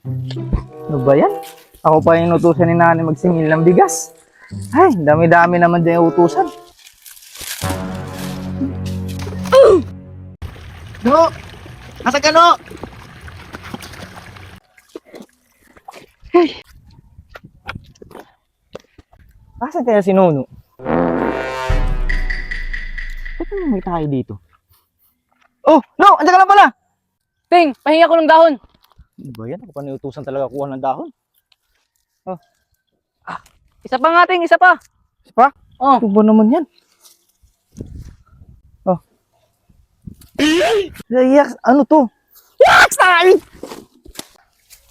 Ano ba yan? Ako pa yung inutusan ni nanay magsingil ng bigas. Ay, dami-dami naman din yung utusan. No! Asa ka, no? Ay. Asa kaya si Nono? Ba't naman may tayo dito? Oh, no! Andiyan ka lang pala! Ting, pahinga ko ng dahon. Ano ba yan? Ako pa niutusan talaga kuha ng dahon. Isa pa nga, Ting, isa pa. Isa pa? Oh. Ano ba naman yan? Oh. Iyak, ano to? Yak! Sa'kin!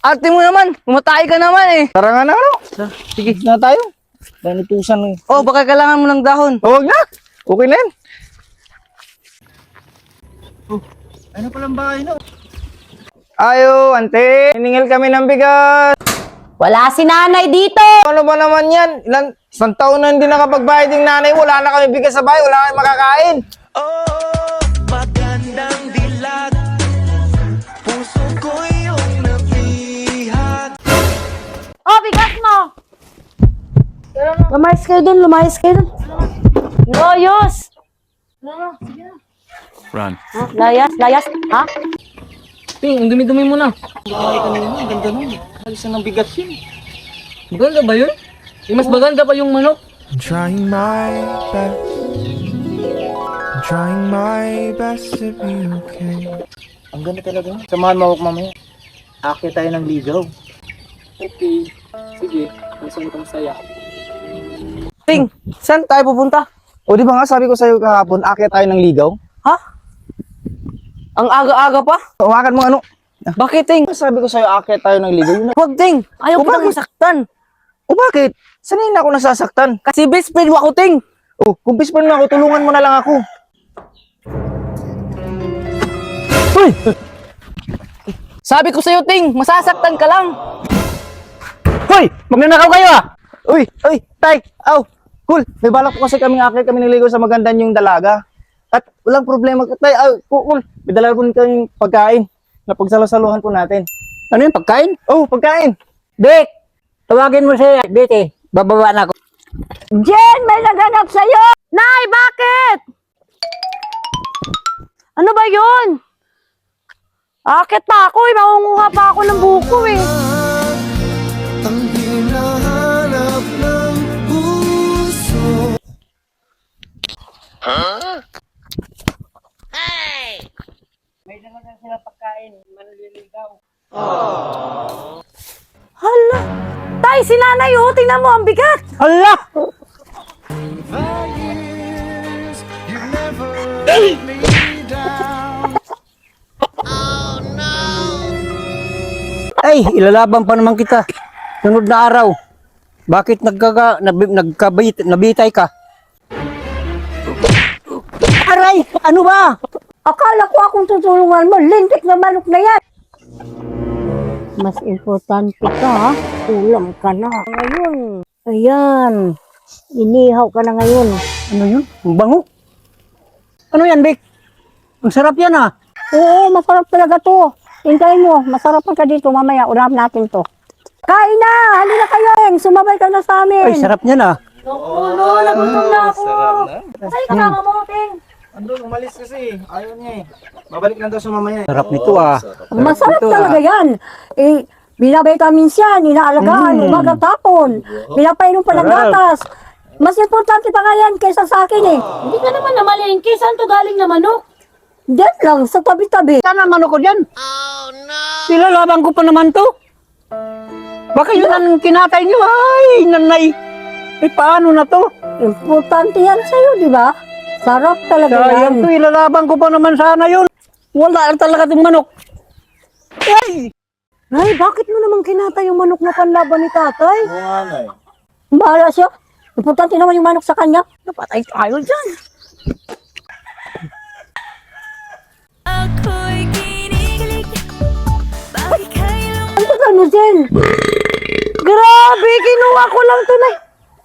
Arte mo naman, pumatay ka naman eh. Tara nga na, ano? Sige na tayo. Dahil utusan mo. Oh, baka kailangan mo ng dahon. Oh, wag na. Okay na yan. Oh, ano palang bahay na? Ayo, ante. Hiningil kami ng bigas. Wala si nanay dito! Ano ba naman yan? Isang taon na hindi nakapagbayad yung nanay. Wala na kami bigas sa bahay. Wala na kami makakain. Oh, magandang dilag. Puso ko yung nabihag. Oh, bigas mo! Lumayas kayo dun, lumayas kayo dun. Loyos! Run. Ha? Layas, ha? Ting, ang dumi-dumi mo na. Bahay ka naman. Ang ganda nun. Ayos na ng bigas yun. Maganda ba yun? Mas maganda pa yung manok. I'm trying my best. I'm trying my best to be okay. Ang ganda talaga. Samahan mo ako mamaya. Akit tayo ng ligaw. Okay. Sige, gusto ko masaya. Ting, saan tayo pupunta? O di ba nga sabi ko sa'yo kahapon, akit tayo ng ligaw? Ha? Ang aga-aga pa? Umakan mo ano? Bakit, Ting? Sabi ko sa'yo, akit tayo ng ligaw. Yun na. Huwag, Ting. Ayaw Oh, ko na bakit? masaktan. O bakit? Sanay na ako nasasaktan. Kasi best friend mo ako, Ting. O, kung pispan mo ako, tulungan mo na lang ako. Uy! Sabi ko sa'yo, Ting, masasaktan ka lang. Hoy! Magnanakaw kayo ah! Uy! Uy! Tay! Aw! Cool! May balak po kasi kami akit kami niligaw sa magandang yung dalaga. At walang problema. Tay! Aw! Cool! May dalaga po kayong pagkain na pagsalasaluhan po natin. Ano yung pagkain? Oh! Pagkain! Dick! Tawagin mo siya, Dick eh. Bababa na ako. Jen, may naganap sa'yo! Nay, bakit? Ano ba yun? Akit pa ako eh, makunguha pa ako ng buko eh. Ang hinahanap ng puso. Hala! Tay, si nanay oh, tingnan mo, ang bigat! Hala! The years you never let me down. Ay, ilalaban pa naman kita. Sunod na araw. Bakit nabitay ka? Aray! Ano ba? Akala ko akong tutulungan mo, lintik na manok na yan! Mas importante ka ha, ulam ka na. Ngayon, ayan, inihaw ka na ngayon. Ano yun? Ang bango. Ano yan, Dick? Ang sarap yan ah. Oo, masarap talaga to. Hintayin mo, masarap ka dito, mamaya ulam natin to. Kain na! Halina kayo! Sumabay ka na sa amin! Ay, sarap niyan ah. Ulo, nagutom na ako! Sa'yo kasama mo, Ting! Andun, umalis kasi. Ayaw niya eh. Babalik lang daw sa mamaya. Sarap nito ah. Masarap talaga yan! Eh, binabitamin siya, inaalagaan, umagang tapon. Pinapainom pa ng gatas. Mas importante pa nga yan kaysa sa akin eh. Hindi ka naman namalingki, saan to galing na manok? Diyan lang, sa tabi-tabi. Saan naman ako dyan? Oh no! Ilalaban ko pa naman to. Baka yun ang kinatay niyo. Ay, nanay. Eh, paano na to? Importante yan sa'yo, di ba? Sarap talaga Sayang yan. to, ilalaban ko pa naman sana yun. Wala talaga itong manok. Ay! Ay, bakit mo naman kinatay yung manok na panlaban ni tatay? Oo nga na eh. Bahala siya. Importante naman yung manok sa kanya. Napatay tayo dyan. Ako'y kinikilig. Bakit kailan Ang tagal mo, Jen. Grabe, kinuha ko lang to na.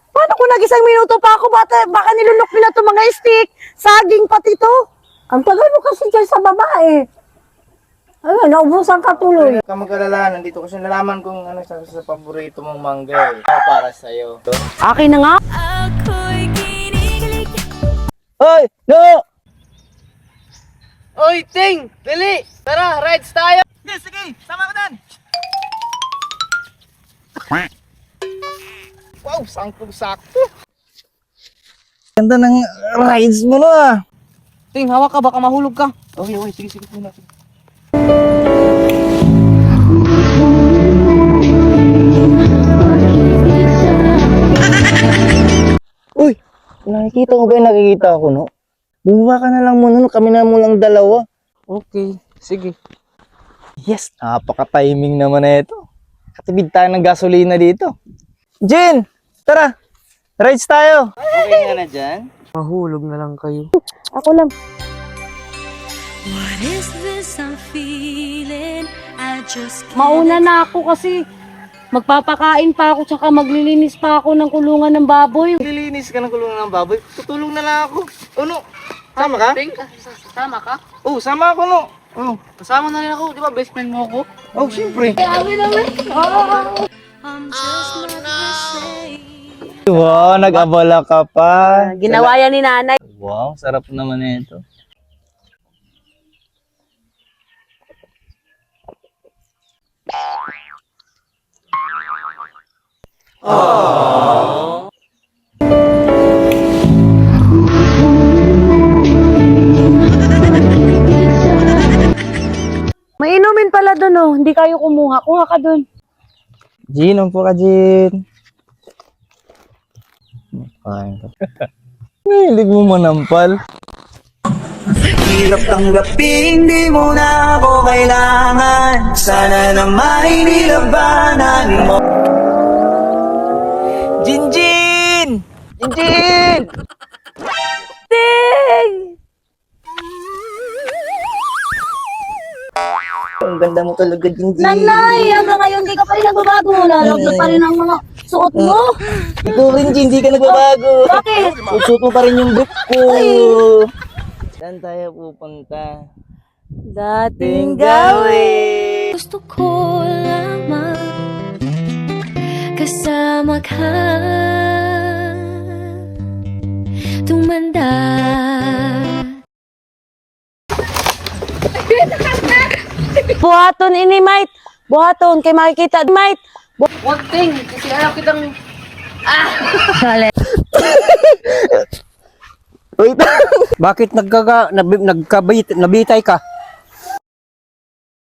Paano kung nag-isang minuto pa ako? Baka nilunok nila to mga stick. Saging pati to. Ang tagal mo kasi dyan sa babae. Ayun, naubusan ka tuloy. Huwag ka mag-alala, nandito kasi nalaman kung ano sa paborito mong mangga eh. Para sa'yo. Akin na nga. Ako'y kinikilig. Hoy! No! Oy, Ting! Dali! Tara, rides tayo! Sige, sama ko dan! Wow, saktong-sakto. Ganda ng rides mo no ah. Ting, hawak ka, baka mahulog ka. Okay, sige muna. Uy, nakikita mo ba yung nakikita ko, no? Bumaba ka na lang muna, no? Kami na mo lang dalawa. Okay, sige. Yes, napaka-timing naman na ito. Katibid tayo ng gasolina dito. Jin, tara, rides tayo. Okay nga na dyan. Mahulog na lang kayo. Ako lang. What is this I'm feeling? I just can't. Mauna na ako kasi magpapakain pa ako tsaka maglilinis pa ako ng kulungan ng baboy. Lilinis ka ng kulungan ng baboy. Tutulong na lang ako. Ano? Sama ka? Ting, sama ka? Oh, sama ako, no? Oh, Kasama na rin ako, di ba? Best friend mo ako. oh, siyempre. I'm just not the same. Wow, nag-abala ka pa. Ginawa yan ni nanay. Wow, sarap naman ito. May inumin pala doon oh. Hindi kayo kumuha. Kuha ka doon. Jin, umpo ka, Jin. Kain ka. Hilig mo manampal. Hirap tanggapin, di mo na ako kailangan. Sana naman nilabanan mo. Jinjin! Jinjin! Ang ganda mo talaga, Jinjin. Nanay, hanggang ngayon di ka pa rin nagbabago. Lalagyan pa rin ang mga suot mo. Ikaw rin, Jin, di ka nagbabago. Bakit? Susuot mo pa rin yung brief ko. Saan tayo pupunta? Dating gawin. Gusto ko lamang kasama ka. Tumanda. Buhaton ini, mate. Buhaton. Kay makikita, mate. Wag, Ting! Kasi ayaw kitang... Wait. Bakit nabitay ka?